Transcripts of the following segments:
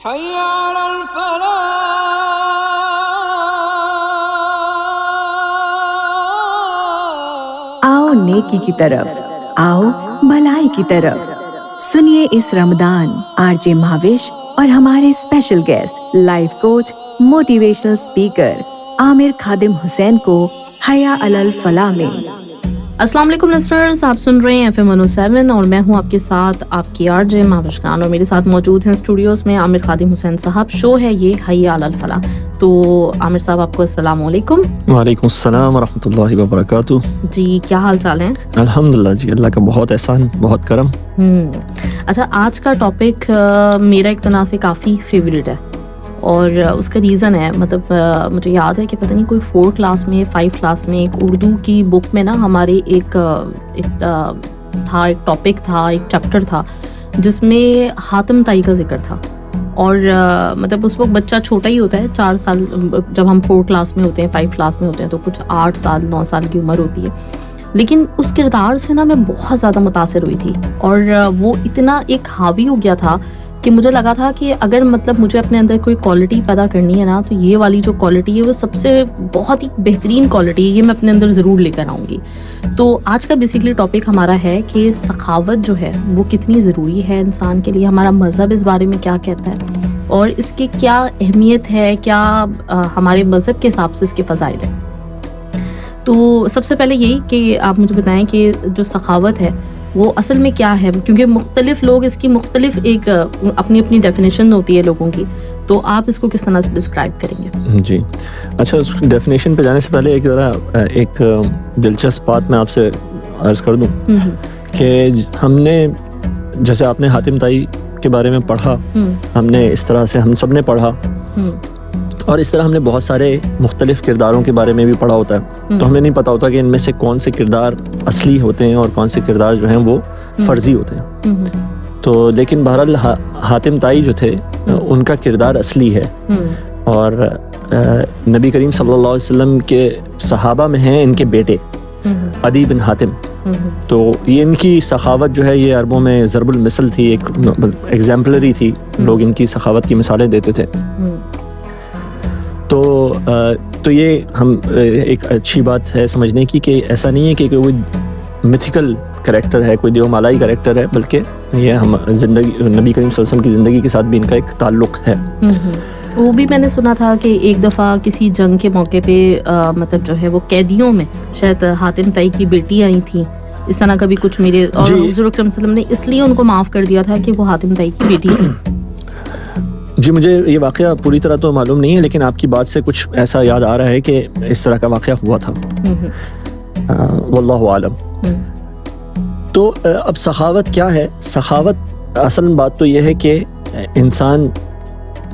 حي على الفلاح. آؤ نیکی کی طرف، آؤ بھلائی کی طرف. سنیے اس رمضان آر جے مہاوش اور ہمارے special guest life coach motivational speaker Aamir Khadim Hussain کو حیا علی الفلاح میں. السلام علیکم لسنرز، آپ سن رہے ہیں FM 107 اور میں ہوں آپ کے ساتھ آپ کی آر جے مہاوش خان، اور میرے ساتھ موجود ہیں اسٹوڈیوز میں عامر خادم حسین صاحب. شو ہے یہ حیا علی الفلاح. تو عامر صاحب آپ کو السلام علیکم. وعلیکم السلام ورحمۃ اللہ وبرکاتہ. جی کیا حال چال ہیں؟ الحمدللہ جی، اللہ کا بہت احسان، بہت کرم. اچھا، آج کا ٹاپک میرا ایک طرح سے کافی فیوریٹ ہے، اور اس کا ریزن ہے، مطلب مجھے یاد ہے کہ پتہ نہیں کوئی 4 کلاس میں 5 کلاس میں ایک اردو کی بک میں نا ہمارے ایک ٹاپک تھا، ایک چیپٹر تھا جس میں حاتم طائی کا ذکر تھا. اور مطلب اس وقت بچہ چھوٹا ہی ہوتا ہے، 4 سال، جب ہم 4 کلاس میں ہوتے ہیں 5 کلاس میں ہوتے ہیں تو کچھ 8 سال 9 سال کی عمر ہوتی ہے. لیکن اس کردار سے نا میں بہت زیادہ متاثر ہوئی تھی، اور وہ اتنا ایک حاوی ہو گیا تھا کہ مجھے لگا تھا کہ اگر مطلب مجھے اپنے اندر کوئی کوالٹی پیدا کرنی ہے نا، تو یہ والی جو کوالٹی ہے وہ سب سے بہت ہی بہترین کوالٹی ہے، یہ میں اپنے اندر ضرور لے کر آؤں گی. تو آج کا بیسکلی ٹاپک ہمارا ہے کہ سخاوت جو ہے وہ کتنی ضروری ہے انسان کے لیے، ہمارا مذہب اس بارے میں کیا کہتا ہے، اور اس کی کیا اہمیت ہے، کیا ہمارے مذہب کے حساب سے اس کے فضائل ہیں. تو سب سے پہلے یہی کہ آپ مجھے بتائیں کہ جو سخاوت ہے وہ اصل میں کیا ہے، کیونکہ مختلف لوگ اس کی مختلف ایک اپنی اپنی ڈیفینیشن ہوتی ہے لوگوں کی. تو آپ اس کو کس طرح سے ڈسکرائب کریں گے؟ جی اچھا، اس ڈیفینیشن پہ جانے سے پہلے ایک دلچسپ بات میں آپ سے عرض کر دوں کہ ہم نے، جیسے آپ نے حاتم طائی کے بارے میں پڑھا، ہم نے اس طرح سے ہم سب نے پڑھا، اور اس طرح ہم نے بہت سارے مختلف کرداروں کے بارے میں بھی پڑھا ہوتا ہے. تو ہمیں نہیں پتا ہوتا کہ ان میں سے کون سے کردار اصلی ہوتے ہیں اور کون سے کردار جو ہیں وہ فرضی ہوتے ہیں. تو لیکن بہرحال حاتم طائی جو تھے ان کا کردار اصلی ہے، اور نبی کریم صلی اللہ علیہ وسلم کے صحابہ میں ہیں ان کے بیٹے عدی بن حاتم. تو یہ ان کی سخاوت جو ہے یہ عربوں میں ضرب المثل تھی، ایک ایگزامپلری تھی، لوگ ان کی سخاوت کی مثالیں دیتے تھے. تو یہ ہم ایک اچھی بات ہے سمجھنے کی کہ ایسا نہیں ہے کہ کوئی میتھیکل کریکٹر ہے، کوئی دیو مالائی کریکٹر ہے، بلکہ یہ ہم زندگی نبی کریم صلی اللہ علیہ وسلم کی زندگی کے ساتھ بھی ان کا ایک تعلق ہے. وہ بھی میں نے سنا تھا کہ ایک دفعہ کسی جنگ کے موقع پہ مطلب جو ہے وہ قیدیوں میں شاید حاتم طائی کی بیٹی آئی تھیں، اس طرح کا بھی کچھ میرے، اور حضور اکرم صلی اللہ علیہ وسلم نے اس لیے ان کو معاف کر دیا تھا کہ وہ حاتم طائی کی بیٹی تھی. جی مجھے یہ واقعہ پوری طرح تو معلوم نہیں ہے، لیکن آپ کی بات سے کچھ ایسا یاد آ رہا ہے کہ اس طرح کا واقعہ ہوا تھا، واللہ عالم. تو اب سخاوت کیا ہے؟ سخاوت اصل بات تو یہ ہے کہ انسان،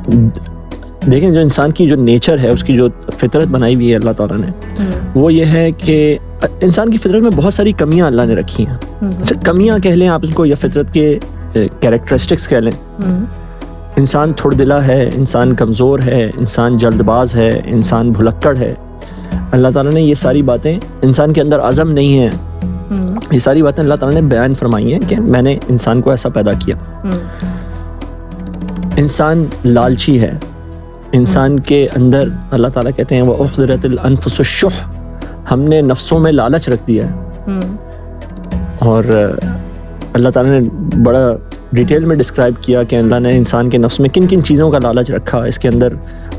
دیکھیں جو انسان کی جو نیچر ہے، اس کی جو فطرت بنائی ہوئی ہے اللہ تعالیٰ نے، وہ یہ ہے کہ انسان کی فطرت میں بہت ساری کمیاں اللہ نے رکھی ہیں. اچھا، کمیاں کہہ لیں آپ اس کو، یا فطرت کے کیریکٹرسٹکس کہہ لیں. انسان تھوڑ دلا ہے، انسان کمزور ہے، انسان جلد باز ہے، انسان بھلکڑ ہے. اللہ تعالیٰ نے یہ ساری باتیں، انسان کے اندر عزم نہیں ہے، یہ ساری باتیں اللہ تعالیٰ نے بیان فرمائی ہیں کہ میں نے انسان کو ایسا پیدا کیا. انسان لالچی ہے، انسان کے اندر اللہ تعالیٰ کہتے ہیں وَأُحْضِرَتِ الْأَنفُسُ الشُّحَّ، ہم نے نفسوں میں لالچ رکھ دیا ہے. اور اللہ تعالیٰ نے بڑا ڈیٹیل میں ڈسکرائب کیا کہ اللہ نے انسان کے نفس میں کن کن چیزوں کا لالچ رکھا. اس کے اندر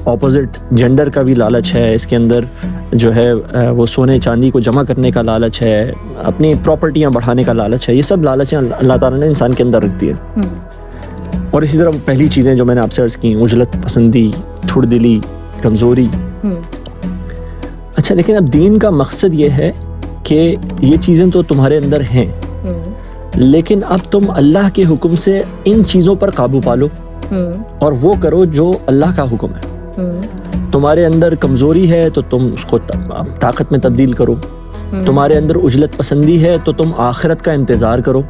اپوزٹ جینڈر کا بھی لالچ ہے، اس کے اندر جو ہے وہ سونے چاندی کو جمع کرنے کا لالچ ہے، اپنی پراپرٹیاں بڑھانے کا لالچ ہے. یہ سب لالچیں اللہ تعالیٰ نے انسان کے اندر رکھ دی ہے. اور اسی طرح پہلی چیزیں جو میں نے آپ سے عرض کی، عجلت پسندی، تھوڑ دلی، کمزوری. اچھا، لیکن اب دین کا مقصد یہ ہے کہ یہ چیزیں تو تمہارے اندر ہیں، لیکن اب تم اللہ کے حکم سے ان چیزوں پر قابو پالو اور وہ کرو جو اللہ کا حکم ہے. تمہارے اندر کمزوری ہے تو تم اس کو طاقت میں تبدیل کرو. تمہارے اندر عجلت پسندی ہے تو تم آخرت کا انتظار کرو.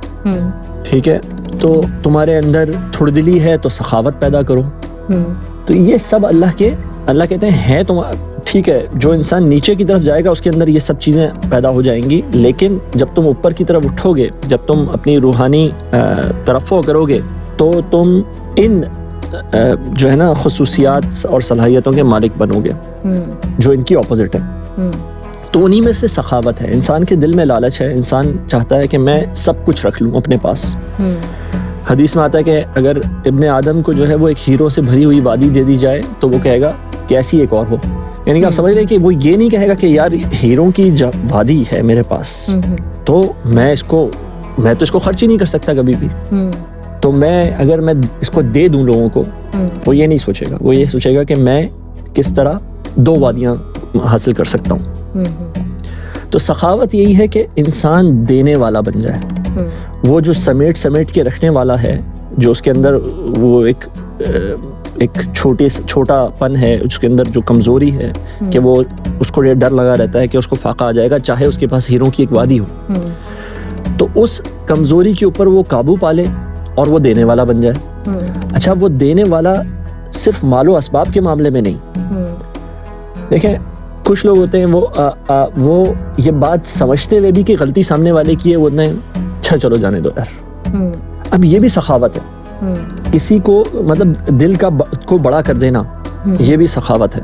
ٹھیک ہے، تو تمہارے اندر تھوڑ دلی ہے تو سخاوت پیدا کرو. تو یہ سب اللہ کہتے ہیں تم ٹھیک ہے، جو انسان نیچے کی طرف جائے گا اس کے اندر یہ سب چیزیں پیدا ہو جائیں گی، لیکن جب تم اوپر کی طرف اٹھو گے، جب تم اپنی روحانی ترفع کرو گے، تو تم ان جو ہے نا خصوصیات اور صلاحیتوں کے مالک بنو گے جو ان کی اپوزٹ ہے. تو انہی میں سے سخاوت ہے. انسان کے دل میں لالچ ہے, انسان چاہتا ہے کہ میں سب کچھ رکھ لوں اپنے پاس. حدیث میں آتا ہے کہ اگر ابن آدم کو جو ہے وہ ایک ہیروں سے بھری ہوئی وادی دے دی جائے تو وہ کہے گا کہ ایسی ایک اور ہو. یعنی کہ آپ سمجھ رہے ہیں کہ وہ یہ نہیں کہے گا کہ یار ہیروں کی وادی ہے میرے پاس تو میں تو اس کو خرچ ہی نہیں کر سکتا کبھی بھی, تو اگر میں اس کو دے دوں لوگوں کو, وہ یہ نہیں سوچے گا. وہ یہ سوچے گا کہ میں کس طرح 2 وادیاں حاصل کر سکتا ہوں. تو سخاوت یہی ہے کہ انسان دینے والا بن جائے. وہ جو سمیٹ کے رکھنے والا ہے, جو اس کے اندر وہ ایک چھوٹا پن ہے, اس کے اندر جو کمزوری ہے کہ وہ اس کو ڈر لگا رہتا ہے کہ اس کو فاقہ آ جائے گا چاہے اس کے پاس ہیروں کی ایک وادی ہو, تو اس کمزوری کے اوپر وہ قابو پالے اور وہ دینے والا بن جائے. اچھا, وہ دینے والا صرف مال و اسباب کے معاملے میں نہیں. دیکھیں کچھ لوگ ہوتے ہیں وہ یہ بات سمجھتے ہوئے بھی کہ غلطی سامنے والے کی ہے, وہ اچھا چلو جانے دو یار. اب یہ بھی سخاوت ہے. کسی کو مطلب دل کو بڑا کر دینا, یہ بھی سخاوت ہے.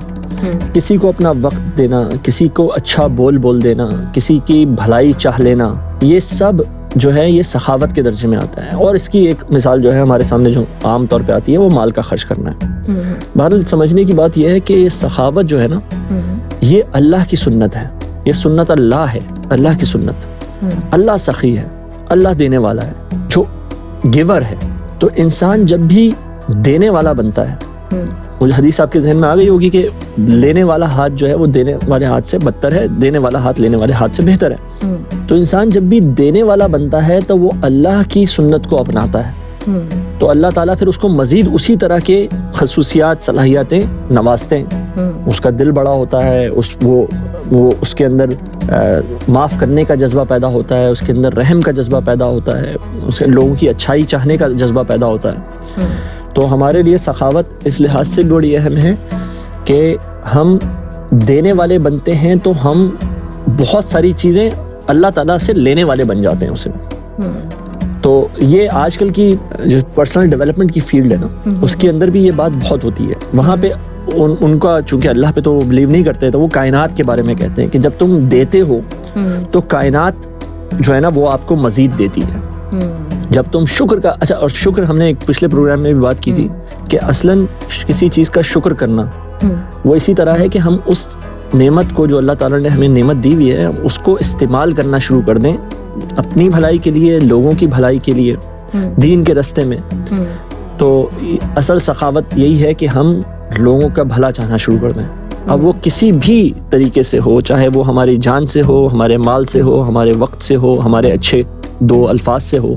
کسی کو اپنا وقت دینا, کسی کو اچھا بول دینا, کسی کی بھلائی چاہ لینا, یہ سب جو ہے یہ سخاوت کے درجے میں آتا ہے. اور اس کی ایک مثال جو ہے ہمارے سامنے جو عام طور پہ آتی ہے وہ مال کا خرچ کرنا ہے. بہرحال سمجھنے کی بات یہ ہے کہ یہ سخاوت جو ہے نا یہ اللہ کی سنت ہے, یہ سنت اللہ ہے, اللہ کی سنت. اللہ سخی ہے, اللہ دینے والا ہے, جو گیور ہے. تو انسان جب بھی دینے والا بنتا ہے, وہ حدیث آپ کے ذہن میں آ گئی ہوگی کہ لینے والا ہاتھ جو ہے وہ دینے والے ہاتھ سے بدتر ہے, دینے والا ہاتھ لینے والے ہاتھ سے بہتر ہے. تو انسان جب بھی دینے والا بنتا ہے تو وہ اللہ کی سنت کو اپناتا ہے, تو اللہ تعالیٰ پھر اس کو مزید اسی طرح کے خصوصیات صلاحیتیں نوازتے ہیں. اس کا دل بڑا ہوتا ہے, وہ اس کے اندر معاف کرنے کا جذبہ پیدا ہوتا ہے, اس کے اندر رحم کا جذبہ پیدا ہوتا ہے, اس کے لوگوں کی اچھائی چاہنے کا جذبہ پیدا ہوتا ہے. تو ہمارے لیے سخاوت اس لحاظ سے بڑی اہم ہے کہ ہم دینے والے بنتے ہیں تو ہم بہت ساری چیزیں اللہ تعالیٰ سے لینے والے بن جاتے ہیں اسے. تو یہ آج کل کی جو پرسنل ڈیولپمنٹ کی فیلڈ ہے نا, اس کے اندر بھی یہ بات بہت ہوتی ہے. وہاں پہ ان کا چونکہ اللہ پہ تو وہ بلیو نہیں کرتے, تو وہ کائنات کے بارے میں کہتے ہیں کہ جب تم دیتے ہو تو کائنات جو ہے نا وہ آپ کو مزید دیتی ہے. جب تم شکر کا, اچھا, اور شکر ہم نے ایک پچھلے پروگرام میں بھی بات کی تھی کہ اصلاً کسی چیز کا شکر کرنا وہ اسی طرح ہے کہ ہم اس نعمت کو جو اللہ تعالیٰ نے ہمیں نعمت دی ہوئی ہے اس کو استعمال کرنا شروع کر دیں اپنی بھلائی کے لیے, لوگوں کی بھلائی کے لیے, دین کے راستے میں. تو اصل سخاوت یہی ہے کہ ہم لوگوں کا بھلا چاہنا شروع کر دیں. اب وہ کسی بھی طریقے سے ہو, چاہے وہ ہماری جان سے ہو, ہمارے مال سے ہو, ہمارے وقت سے ہو, ہمارے اچھے 2 الفاظ سے ہو,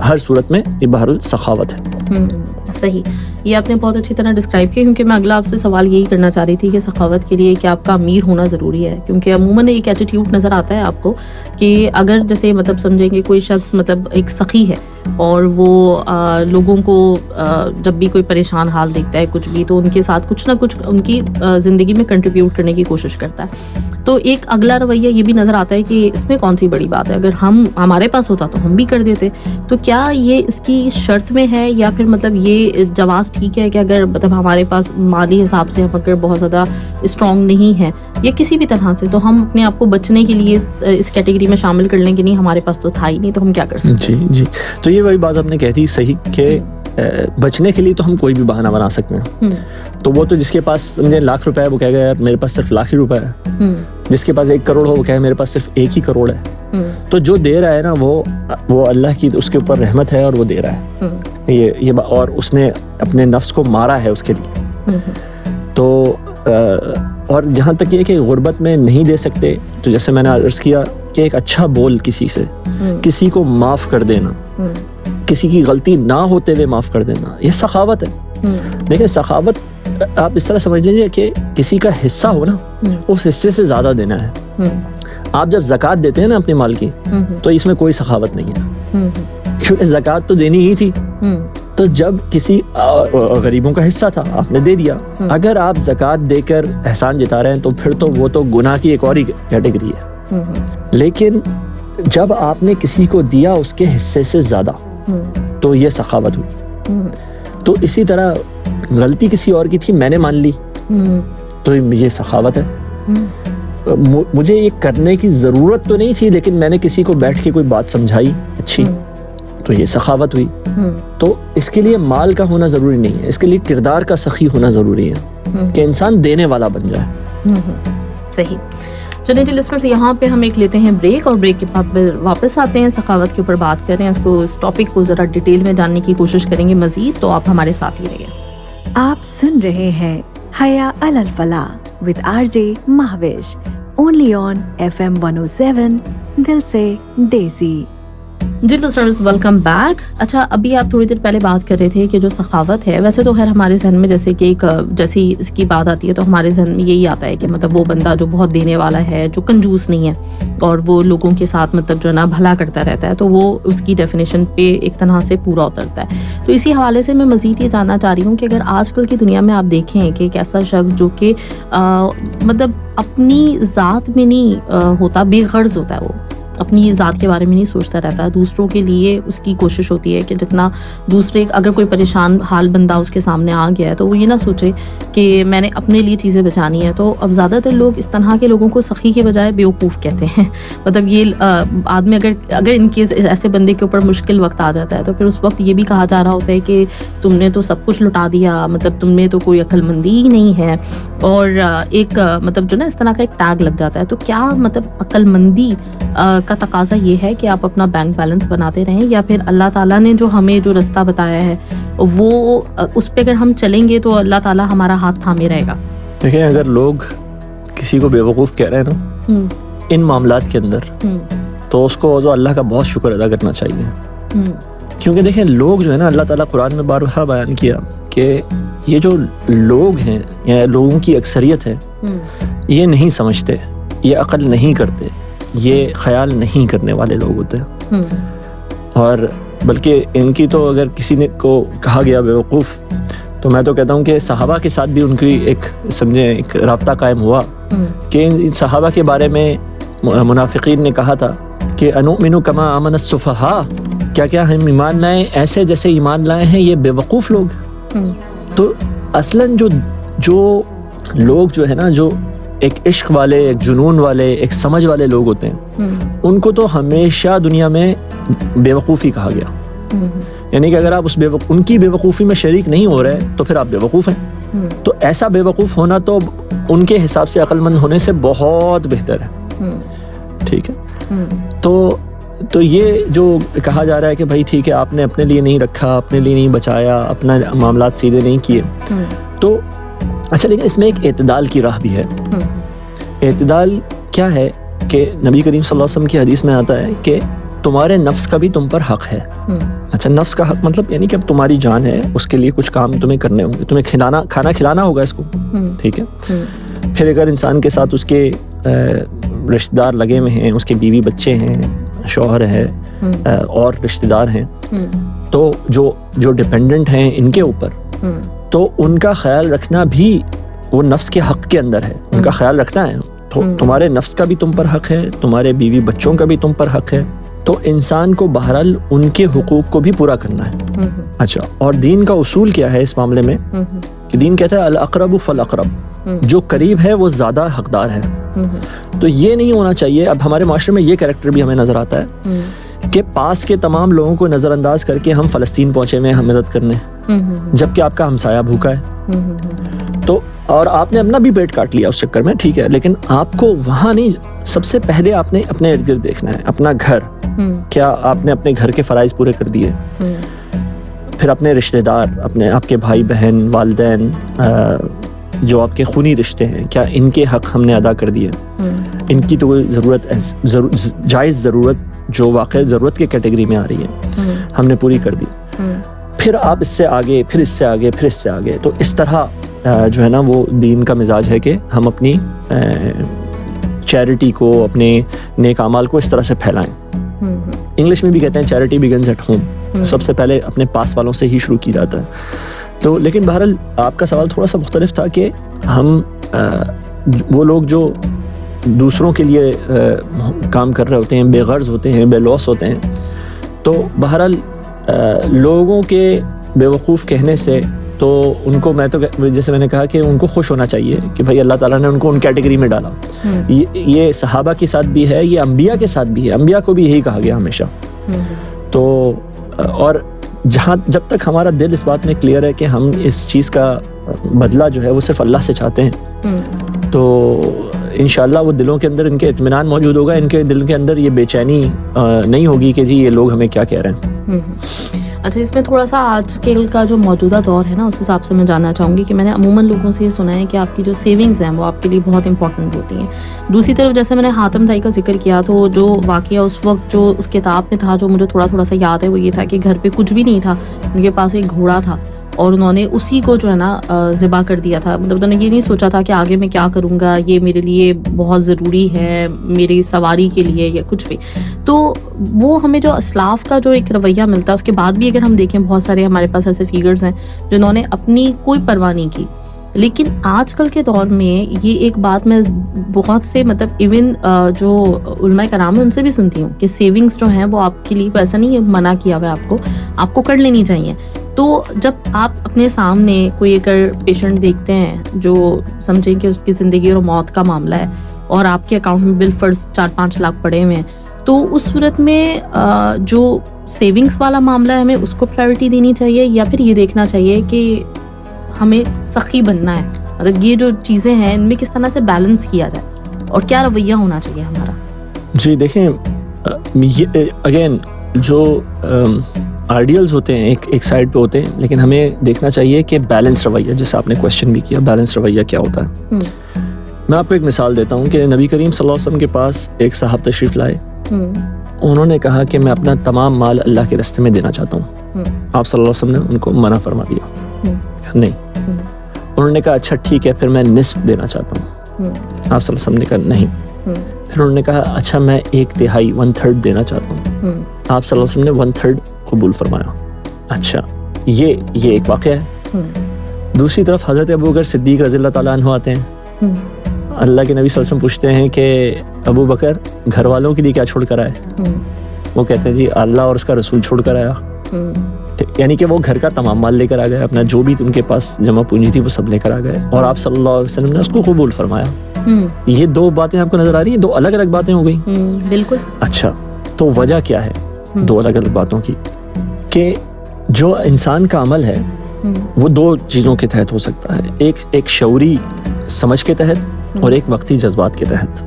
ہر صورت میں یہ بہرحال سخاوت ہے. صحیح, یہ آپ نے بہت اچھی طرح ڈسکرائب کیا, کیونکہ میں اگلا آپ سے سوال یہی کرنا چاہ رہی تھی کہ سخاوت کے لیے کیا آپ کا امیر ہونا ضروری ہے؟ کیونکہ عموماً ایک ایٹیٹیوڈ نظر آتا ہے آپ کو کہ اگر جیسے مطلب سمجھیں گے کوئی شخص مطلب ایک سخی ہے اور وہ لوگوں کو جب بھی کوئی پریشان حال دیکھتا ہے کچھ بھی, تو ان کے ساتھ کچھ نہ کچھ ان کی زندگی میں کنٹریبیوٹ کرنے کی کوشش کرتا ہے, تو ایک اگلا رویہ یہ بھی نظر آتا ہے کہ اس میں کون سی بڑی بات ہے, اگر ہمارے پاس ہوتا تو ہم بھی کر دیتے. تو کیا یہ اس کی شرط میں ہے یا پھر مطلب یہ جواز ٹھیک ہے کہ اگر مطلب ہمارے پاس مالی حساب سے ہم اگر بہت زیادہ اسٹرانگ نہیں ہیں یا کسی بھی طرح سے, تو ہم اپنے آپ کو بچنے کے لیے اس کیٹیگری میں شامل کر لیں کہ نہیں ہمارے پاس تو تھا ہی نہیں, تو ہم کیا کر سکتے ہیں؟ جی, تو یہ وہی بات آپ نے کہہ دی صحیح کہ بچنے کے لیے تو ہم کوئی بھی بہانہ بنا سکتے ہیں. تو وہ تو جس کے پاس سمجھے $1,00,000 ہے وہ کہے گا یار میرے پاس صرف $1,00,000 ہے. جس کے پاس 1 کروڑ ہو وہ کہے میرے پاس صرف 1 ہی کروڑ ہے. تو جو دے رہا ہے نا وہ اللہ کی اس کے اوپر رحمت ہے اور وہ دے رہا ہے. یہ اور اس نے اپنے نفس کو مارا ہے اس کے لیے. تو اور جہاں تک یہ کہ غربت میں نہیں دے سکتے, تو جیسے میں نے عرض کیا کہ ایک اچھا بول کسی سے, کسی کو معاف کر دینا, کسی کی غلطی نہ ہوتے ہوئے معاف کر دینا, یہ سخاوت ہے. دیکھیں سخاوت آپ اس طرح سمجھ لیجیے کہ کسی کا حصہ ہو نا, اس حصے سے زیادہ دینا ہے. آپ جب زکوٰۃ دیتے ہیں نا اپنے مال کی, تو اس میں کوئی سخاوت نہیں ہے, کیونکہ زکوٰۃ تو دینی ہی تھی. تو جب کسی غریبوں کا حصہ تھا آپ نے دے دیا, اگر آپ زکوٰۃ دے کر احسان جتا رہے ہیں تو پھر تو وہ تو گناہ کی ایک اور ہی کیٹیگری ہے. لیکن جب آپ نے کسی کو دیا اس کے حصے سے زیادہ, تو یہ سخاوت ہوئی. تو اسی طرح غلطی کسی اور کی تھی، میں نے مان لی تو یہ سخاوت ہے. مجھے یہ کرنے کی ضرورت تو نہیں تھی لیکن میں نے کسی کو بیٹھ کے کوئی بات سمجھائی اچھی تو یہ سخاوت ہوئی. تو اس کے لیے مال کا ہونا ضروری نہیں ہے، اس کے لیے کردار کا سخی ہونا ضروری ہے کہ انسان دینے والا بن جائے. صحیح. چلیں جی لسنرز، یہاں پہ ہم ایک لیتے ہیں بریک اور بریک کے بعد واپس آتے ہیں، سخاوت کے اوپر بات کر رہے ہیں، اس ٹاپک کو ذرا ڈیٹیل میں جاننے کی کوشش کریں گے مزید، تو آپ ہمارے ساتھ ہی رہیے. آپ سن رہے ہیں حیا علی الفلاح with RJ Mehwish, only on FM 107 دل سے دیسی. جی لسنرز، ویلکم بیک. اچھا، ابھی آپ تھوڑی دیر پہلے بات کر رہے تھے کہ جو سخاوت ہے، ویسے تو خیر ہمارے ذہن میں جیسے کہ ایک جیسی اس کی بات آتی ہے تو ہمارے ذہن میں یہی آتا ہے کہ مطلب وہ بندہ جو بہت دینے والا ہے، جو کنجوس نہیں ہے اور وہ لوگوں کے ساتھ مطلب جو ہے نا بھلا کرتا رہتا ہے، تو وہ اس کی ڈیفینیشن پہ ایک طرح سے پورا اترتا ہے. تو اسی حوالے سے میں مزید یہ جاننا چاہ رہی ہوں کہ اگر آج کل کی دنیا میں آپ دیکھیں کہ ایک ایسا شخص جو کہ مطلب اپنی ذات میں نہیں ہوتا، بے غرض ہوتا ہے، وہ اپنی ذات کے بارے میں نہیں سوچتا رہتا، دوسروں کے لیے اس کی کوشش ہوتی ہے کہ جتنا دوسرے، اگر کوئی پریشان حال بندہ اس کے سامنے آ گیا ہے تو وہ یہ نہ سوچے کہ میں نے اپنے لیے چیزیں بچانی ہیں. تو اب زیادہ تر لوگ اس طرح کے لوگوں کو سخی کے بجائے بیوقوف کہتے ہیں. مطلب یہ آدمی اگر ان کیس ایسے بندے کے اوپر مشکل وقت آ جاتا ہے تو پھر اس وقت یہ بھی کہا جا رہا ہوتا ہے کہ تم نے تو سب کچھ لٹا دیا، مطلب تم میں تو کوئی عقل مندی ہی نہیں ہے، اور ایک مطلب جو نا اس طرح کا ایک ٹیگ لگ جاتا ہے. تو کیا مطلب عقل مندی کا تقاضا یہ ہے کہ آپ اپنا بینک بیلنس بناتے رہیں، یا پھر اللہ تعالیٰ نے جو ہمیں جو رستہ بتایا ہے وہ اس پہ اگر ہم چلیں گے تو اللہ تعالیٰ ہمارا ہاتھ تھامے رہے گا؟ دیکھیں، اگر لوگ کسی کو بیوقوف کہہ رہے ہیں نا ان معاملات کے اندر، تو اس کو اللہ کا بہت شکر ادا کرنا چاہیے. کیونکہ دیکھیں، لوگ جو ہے نا، اللہ تعالیٰ قرآن میں بارہا بیان کیا کہ یہ جو لوگ ہیں یا لوگوں کی اکثریت ہے، یہ نہیں سمجھتے، یہ عقل نہیں کرتے، یہ خیال نہیں کرنے والے لوگ ہوتے ہیں. اور بلکہ ان کی تو اگر کسی نے کو کہا گیا بیوقوف، تو میں تو کہتا ہوں کہ صحابہ کے ساتھ بھی ان کی ایک سمجھیں ایک رابطہ قائم ہوا کہ ان صحابہ کے بارے میں منافقین نے کہا تھا کہ انؤمن کما آمن السفہاء، کیا ہم ایمان لائیں ایسے جیسے ایمان لائے ہیں یہ بیوقوف لوگ. تو اصلاً جو لوگ جو ہے نا، جو ایک عشق والے، ایک جنون والے، ایک سمجھ والے لوگ ہوتے ہیں، ان کو تو ہمیشہ دنیا میں بیوقوف ہی کہا گیا. یعنی کہ اگر آپ ان کی بیوقوفی میں شریک نہیں ہو رہے تو پھر آپ بیوقوف ہیں. تو ایسا بیوقوف ہونا تو ان کے حساب سے عقل مند ہونے سے بہت بہتر ہے. ٹھیک ہے. تو یہ جو کہا جا رہا ہے کہ بھائی ٹھیک ہے، آپ نے اپنے لیے نہیں رکھا، اپنے لیے نہیں بچایا، اپنا معاملات سیدھے نہیں کیے، تو اچھا، لیکن اس میں ایک اعتدال کی راہ بھی ہے. اعتدال کیا ہے کہ نبی کریم صلی اللہ علیہ وسلم کی حدیث میں آتا ہے کہ تمہارے نفس کا بھی تم پر حق ہے. اچھا، نفس کا حق مطلب یعنی کہ اب تمہاری جان ہے، اس کے لیے کچھ کام تمہیں کرنے ہوں گے، تمہیں کھانا کھلانا ہوگا اس کو. ٹھیک ہے. پھر اگر انسان کے ساتھ اس کے رشتہ دار لگے ہوئے ہیں، اس کے بیوی بچے ہیں، شوہر ہے اور رشتہ دار ہیں، تو جو ڈپینڈنٹ ہیں ان کے اوپر، تو ان کا خیال رکھنا بھی وہ نفس کے حق کے اندر ہے. ان کا خیال رکھنا ہے. تو تمہارے نفس کا بھی تم پر حق ہے، تمہارے بیوی بچوں کا بھی تم پر حق ہے. تو انسان کو بہرحال ان کے حقوق کو بھی پورا کرنا ہے. اچھا، اور دین کا اصول کیا ہے اس معاملے میں کہ دین کہتا ہے الاقرب فالاقرب، جو قریب ہے وہ زیادہ حقدار ہے. تو یہ نہیں ہونا چاہیے. اب ہمارے معاشرے میں یہ کریکٹر بھی ہمیں نظر آتا ہے کہ پاس کے تمام لوگوں کو نظر انداز کر کے ہم فلسطین پہنچے ہوئے ہیں ہم مدد کرنے، جبکہ آپ کا ہمسایہ بھوکا ہے. تو اور آپ نے اپنا بھی پیٹ کاٹ لیا اس چکر میں، ٹھیک ہے، لیکن آپ کو وہاں نہیں، سب سے پہلے آپ نے اپنے ارد گرد دیکھنا ہے، اپنا گھر. کیا آپ نے اپنے گھر کے فرائض پورے کر دیے؟ پھر اپنے رشتہ دار، آپ کے بھائی بہن، والدین، جو آپ کے خونی رشتے ہیں، کیا ان کے حق ہم نے ادا کر دیے؟ ان کی تو کوئی ضرورت، جائز ضرورت جو واقع ضرورت کے کیٹیگری میں آ رہی ہے، ہم نے پوری کر دی. پھر آپ اس سے آگے، پھر اس سے آگے، پھر اس سے آگے. تو اس طرح جو ہے نا وہ دین کا مزاج ہے کہ ہم اپنی چیریٹی کو، اپنے نیک اعمال کو اس طرح سے پھیلائیں. انگلش میں بھی کہتے ہیں چیریٹی بگنز ایٹ ہوم. سب سے پہلے اپنے پاس والوں سے ہی شروع کی جاتا ہے. تو لیکن بہرحال آپ کا سوال تھوڑا سا مختلف تھا کہ ہم وہ لوگ جو دوسروں کے لیے کام کر رہے ہوتے ہیں، بے غرض ہوتے ہیں، بے لوث ہوتے ہیں، تو بہرحال لوگوں کے بیوقوف کہنے سے تو ان کو میں تو جیسے میں نے کہا کہ ان کو خوش ہونا چاہیے کہ بھائی اللہ تعالیٰ نے ان کو ان کیٹیگری میں ڈالا. یہ صحابہ کے ساتھ بھی ہے, یہ انبیاء کے ساتھ بھی ہے, انبیاء کو بھی یہی کہا گیا ہمیشہ. تو اور جب تک ہمارا دل اس بات میں کلیئر ہے کہ ہم اس چیز کا بدلہ جو ہے وہ صرف اللہ سے چاہتے ہیں, تو انشاءاللہ وہ دلوں کے اندر ان کے اطمینان موجود ہوگا, ان کے دل کے اندر یہ بے چینی نہیں ہوگی کہ جی یہ لوگ ہمیں کیا کہہ رہے ہیں. اچھا, اس میں تھوڑا سا آج کل کا جو موجودہ دور ہے نا, اس حساب سے میں جاننا چاہوں گی کہ میں نے عموماً لوگوں سے یہ سنا ہے کہ آپ کی جو سیونگز ہیں وہ آپ کے لیے بہت امپورٹنٹ ہوتی ہیں. دوسری طرف جیسے میں نے حاتم تائی کا ذکر کیا, تو جو واقعہ اس وقت جو اس کتاب میں تھا جو مجھے تھوڑا سا یاد ہے وہ یہ تھا کہ گھر پہ کچھ بھی نہیں تھا, ان کے پاس ایک گھوڑا تھا اور انہوں نے اسی کو جو ہے نا ذبح کر دیا تھا. مطلب انہوں نے یہ نہیں سوچا تھا کہ آگے میں کیا کروں گا, یہ میرے لیے بہت ضروری ہے میری سواری کے لیے یا کچھ بھی. تو وہ ہمیں جو اسلاف کا جو ایک رویہ ملتا ہے, اس کے بعد بھی اگر ہم دیکھیں بہت سارے ہمارے پاس ایسے فیگرز ہیں جنہوں نے اپنی کوئی پرواہ نہیں کی. لیکن آج کل کے دور میں یہ ایک بات میں بہت سے مطلب ایون جو علماء کرام ہیں ان سے بھی سنتی ہوں کہ سیونگز جو ہیں وہ آپ کے لیے ایسا نہیں ہے منع کیا ہوا ہے, آپ کو کر لینی چاہیے. تو جب آپ اپنے سامنے کوئی اگر پیشنٹ دیکھتے ہیں جو سمجھیں کہ اس کی زندگی اور موت کا معاملہ ہے اور آپ کے اکاؤنٹ میں بالفرض 4-5 لاکھ پڑے ہوئے ہیں, تو اس صورت میں جو سیونگز والا معاملہ ہے ہمیں اس کو پرائیورٹی دینی چاہیے یا پھر یہ دیکھنا چاہیے کہ ہمیں سخی بننا ہے؟ مطلب یہ جو چیزیں ہیں ان میں کس طرح سے بیلنس کیا جائے اور کیا رویہ ہونا چاہیے ہمارا؟ جی دیکھیں, اگین جو آئیڈیلز ہوتے ہیں ایک سائڈ پہ ہوتے ہیں, لیکن ہمیں دیکھنا چاہیے کہ بیلنس رویہ, جیسے آپ نے کویشچن بھی کیا بیلنس رویہ کیا ہوتا ہے. میں آپ کو ایک مثال دیتا ہوں کہ نبی کریم صلی اللہ علیہ وسلم کے پاس ایک صاحب تشریف لائے, انہوں نے کہا کہ میں اپنا تمام مال اللہ کے راستے میں دینا چاہتا ہوں. آپ صلی اللہ علیہ وسلم نے ان کو منع فرما دیا, نہیں. انہوں نے کہا اچھا ٹھیک ہے, پھر میں نصف دینا چاہتا ہوں. آپ صلی اللہ علیہ وسلم نے کہا نہیں. پھر انہوں نے کہا اچھا میں 1/3 1/3 دینا چاہتا ہوں. آپ صلی اللہ علیہ وسلم نے 1/3 قبول فرمایا. اچھا یہ ایک واقعہ ہے. دوسری طرف حضرت ابوبکر صدیق رضی اللہ تعالیٰ عنہ آتے ہیں. اللہ کے نبی صلی اللہ علیہ وسلم پوچھتے ہیں کہ ابو بکر گھر والوں کے لیے کیا چھوڑ کر آئے؟ وہ کہتے ہیں جی اللہ اور اس کا رسول چھوڑ کر آیا. یعنی کہ وہ گھر کا تمام مال لے کر آ گئے, اپنا جو بھی ان کے پاس جمع پونجی تھی وہ سب لے کر آ گئے, اور آپ صلی اللہ علیہ وسلم نے اس کو قبول فرمایا. یہ دو باتیں آپ کو نظر آ رہی ہیں, دو الگ الگ باتیں ہو گئی. بالکل. اچھا تو وجہ کیا ہے دو الگ الگ باتوں کی؟ کہ جو انسان کا عمل ہے وہ 2 چیزوں کے تحت ہو سکتا ہے, ایک شعوری سمجھ کے تحت اور ایک وقتی جذبات کے تحت.